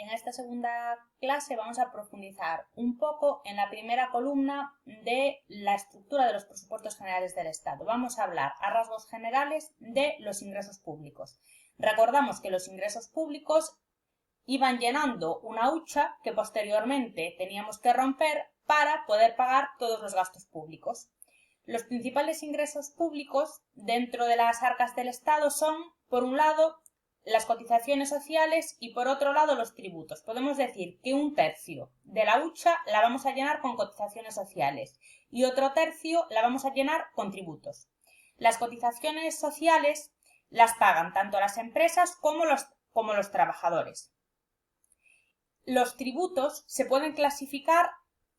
En esta segunda clase vamos a profundizar un poco en la primera columna de la estructura de los presupuestos generales del Estado. Vamos a hablar a rasgos generales de los ingresos públicos. Recordamos que los ingresos públicos iban llenando una hucha que posteriormente teníamos que romper para poder pagar todos los gastos públicos. Los principales ingresos públicos dentro de las arcas del Estado son, por un lado, las cotizaciones sociales y por otro lado los tributos. Podemos decir que un tercio de la hucha la vamos a llenar con cotizaciones sociales y otro tercio la vamos a llenar con tributos. Las cotizaciones sociales las pagan tanto las empresas como los trabajadores. Los tributos se pueden clasificar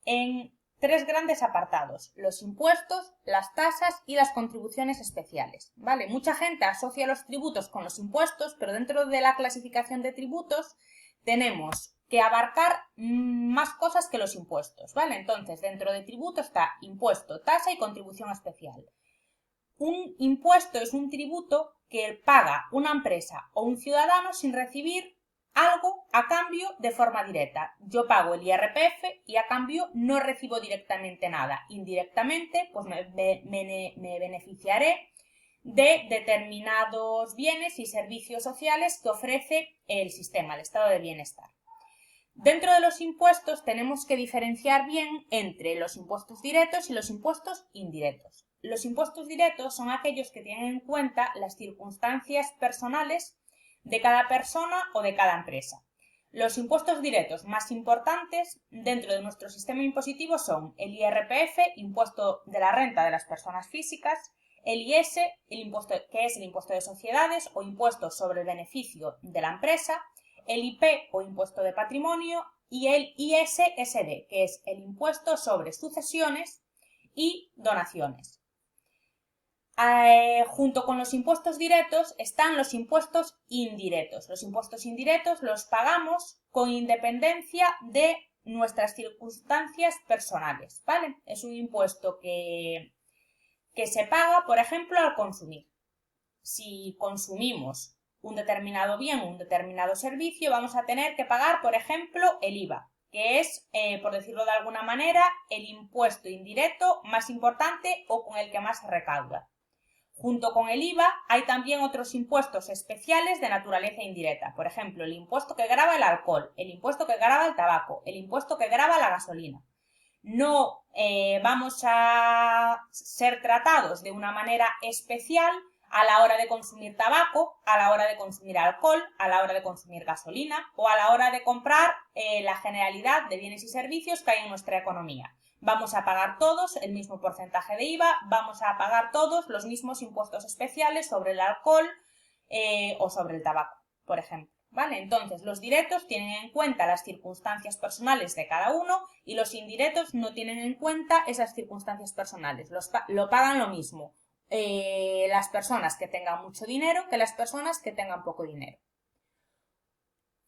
en tres grandes apartados: los impuestos, las tasas y las contribuciones especiales, ¿vale? Mucha gente asocia los tributos con los impuestos, pero dentro de la clasificación de tributos tenemos que abarcar más cosas que los impuestos, ¿vale? Entonces, dentro de tributo está impuesto, tasa y contribución especial. Un impuesto es un tributo que paga una empresa o un ciudadano sin recibir algo a cambio de forma directa. Yo pago el IRPF y a cambio no recibo directamente nada. Indirectamente, pues me beneficiaré de determinados bienes y servicios sociales que ofrece el sistema, el estado de bienestar. Dentro de los impuestos tenemos que diferenciar bien entre los impuestos directos y los impuestos indirectos. Los impuestos directos son aquellos que tienen en cuenta las circunstancias personales de cada persona o de cada empresa. Los impuestos directos más importantes dentro de nuestro sistema impositivo son el IRPF, impuesto de la renta de las personas físicas, el IS, que es el impuesto de sociedades o impuesto sobre el beneficio de la empresa, el IP o impuesto de patrimonio y el ISSD, que es el impuesto sobre sucesiones y donaciones. Junto con los impuestos directos están los impuestos indirectos. Los impuestos indirectos los pagamos con independencia de nuestras circunstancias personales, ¿vale? Es un impuesto que se paga, por ejemplo, al consumir. Si consumimos un determinado bien o un determinado servicio, vamos a tener que pagar, por ejemplo, el IVA, que es, por decirlo de alguna manera, el impuesto indirecto más importante o con el que más se recauda. Junto con el IVA hay también otros impuestos especiales de naturaleza indirecta, por ejemplo, el impuesto que grava el alcohol, el impuesto que grava el tabaco, el impuesto que grava la gasolina. No vamos a ser tratados de una manera especial a la hora de consumir tabaco, a la hora de consumir alcohol, a la hora de consumir gasolina o a la hora de comprar la generalidad de bienes y servicios que hay en nuestra economía. Vamos a pagar todos el mismo porcentaje de IVA, vamos a pagar todos los mismos impuestos especiales sobre el alcohol o sobre el tabaco, por ejemplo, ¿vale? Entonces, los directos tienen en cuenta las circunstancias personales de cada uno y los indirectos no tienen en cuenta esas circunstancias personales, lo pagan lo mismo las personas que tengan mucho dinero que las personas que tengan poco dinero.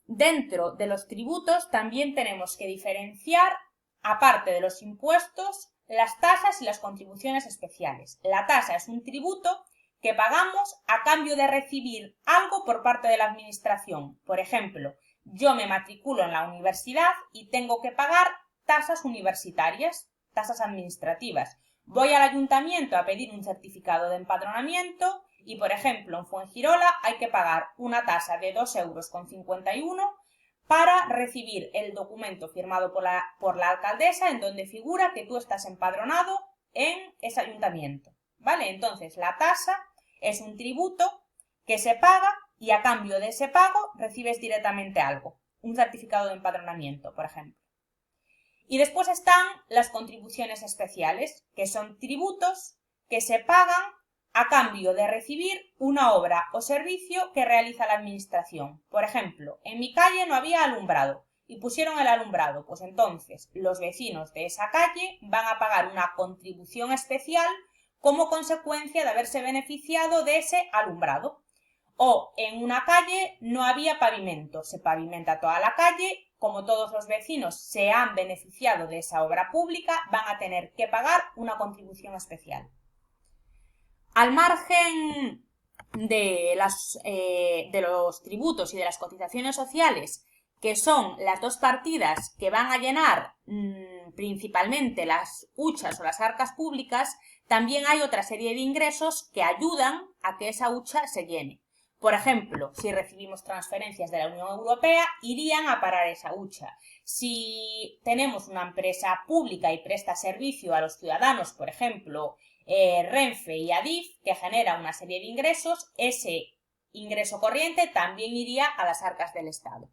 Dentro de los tributos también tenemos que diferenciar, aparte de los impuestos, las tasas y las contribuciones especiales. La tasa es un tributo que pagamos a cambio de recibir algo por parte de la administración. Por ejemplo, yo me matriculo en la universidad y tengo que pagar tasas universitarias, tasas administrativas. Voy al ayuntamiento a pedir un certificado de empadronamiento y, por ejemplo, en Fuengirola hay que pagar una tasa de 2,51 € para recibir el documento firmado por la alcaldesa en donde figura que tú estás empadronado en ese ayuntamiento, ¿vale? Entonces, la tasa es un tributo que se paga y a cambio de ese pago recibes directamente algo, un certificado de empadronamiento, por ejemplo. Y después están las contribuciones especiales, que son tributos que se pagan a cambio de recibir una obra o servicio que realiza la administración. Por ejemplo, en mi calle no había alumbrado y pusieron el alumbrado, pues entonces los vecinos de esa calle van a pagar una contribución especial como consecuencia de haberse beneficiado de ese alumbrado. O en una calle no había pavimento, se pavimenta toda la calle, como todos los vecinos se han beneficiado de esa obra pública, van a tener que pagar una contribución especial. Al margen de los tributos y de las cotizaciones sociales que son las dos partidas que van a llenar principalmente las huchas o las arcas públicas, también hay otra serie de ingresos que ayudan a que esa hucha se llene. Por ejemplo, si recibimos transferencias de la Unión Europea, irían a parar esa hucha. Si tenemos una empresa pública y presta servicio a los ciudadanos, por ejemplo, Renfe y Adif, que genera una serie de ingresos, ese ingreso corriente también iría a las arcas del Estado.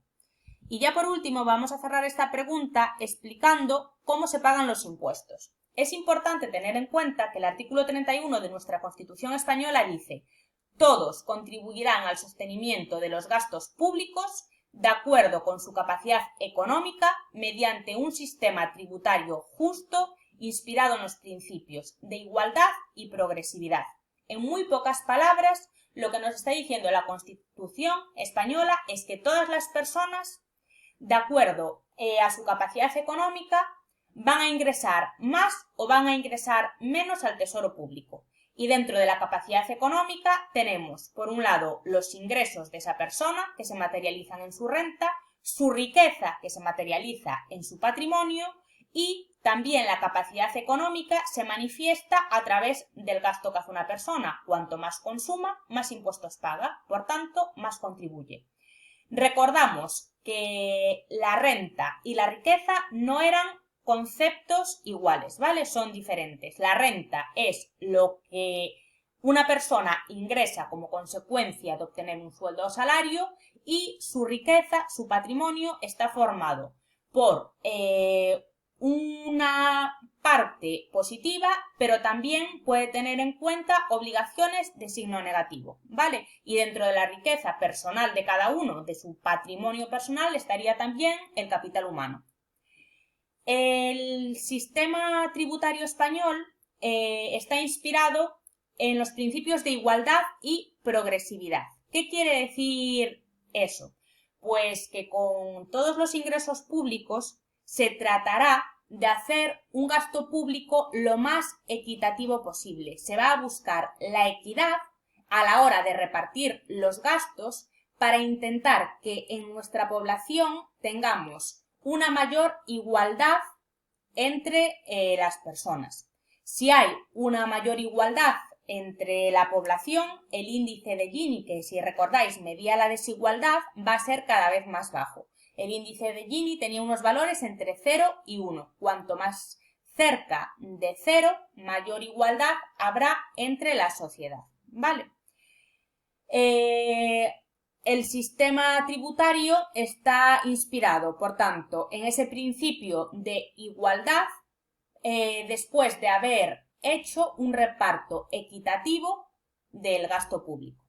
Y ya por último vamos a cerrar esta pregunta explicando cómo se pagan los impuestos. Es importante tener en cuenta que el artículo 31 de nuestra Constitución española dice: todos contribuirán al sostenimiento de los gastos públicos de acuerdo con su capacidad económica mediante un sistema tributario justo inspirado en los principios de igualdad y progresividad. En muy pocas palabras, lo que nos está diciendo la Constitución española es que todas las personas, de acuerdo a su capacidad económica, van a ingresar más o van a ingresar menos al tesoro público. Y dentro de la capacidad económica tenemos, por un lado, los ingresos de esa persona, que se materializan en su renta, su riqueza, que se materializa en su patrimonio, y también la capacidad económica se manifiesta a través del gasto que hace una persona. Cuanto más consuma, más impuestos paga, por tanto, más contribuye. Recordamos que la renta y la riqueza no eran conceptos iguales, ¿vale? Son diferentes. La renta es lo que una persona ingresa como consecuencia de obtener un sueldo o salario, y su riqueza, su patrimonio, está formado por una parte positiva, pero también puede tener en cuenta obligaciones de signo negativo, ¿vale? Y dentro de la riqueza personal de cada uno, de su patrimonio personal, estaría también el capital humano. El sistema tributario español está inspirado en los principios de igualdad y progresividad. ¿Qué quiere decir eso? Pues que con todos los ingresos públicos se tratará de hacer un gasto público lo más equitativo posible. Se va a buscar la equidad a la hora de repartir los gastos para intentar que en nuestra población tengamos una mayor igualdad entre las personas. Si hay una mayor igualdad entre la población, el índice de Gini, que si recordáis medía la desigualdad, va a ser cada vez más bajo. El índice de Gini tenía unos valores entre 0 y 1. Cuanto más cerca de 0, mayor igualdad habrá entre la sociedad, ¿vale? El sistema tributario está inspirado, por tanto, en ese principio de igualdad, después de haber hecho un reparto equitativo del gasto público.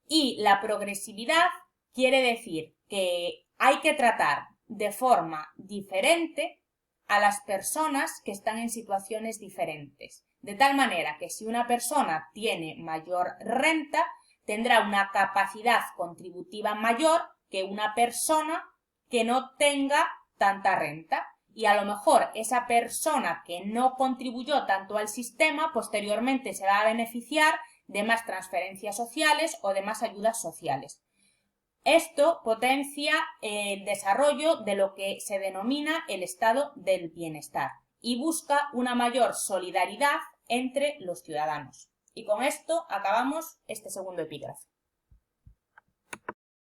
Y la progresividad quiere decir que hay que tratar de forma diferente a las personas que están en situaciones diferentes. De tal manera que si una persona tiene mayor renta, tendrá una capacidad contributiva mayor que una persona que no tenga tanta renta. Y a lo mejor esa persona que no contribuyó tanto al sistema, posteriormente se va a beneficiar de más transferencias sociales o de más ayudas sociales. Esto potencia el desarrollo de lo que se denomina el estado del bienestar y busca una mayor solidaridad entre los ciudadanos. Y con esto acabamos este segundo epígrafe.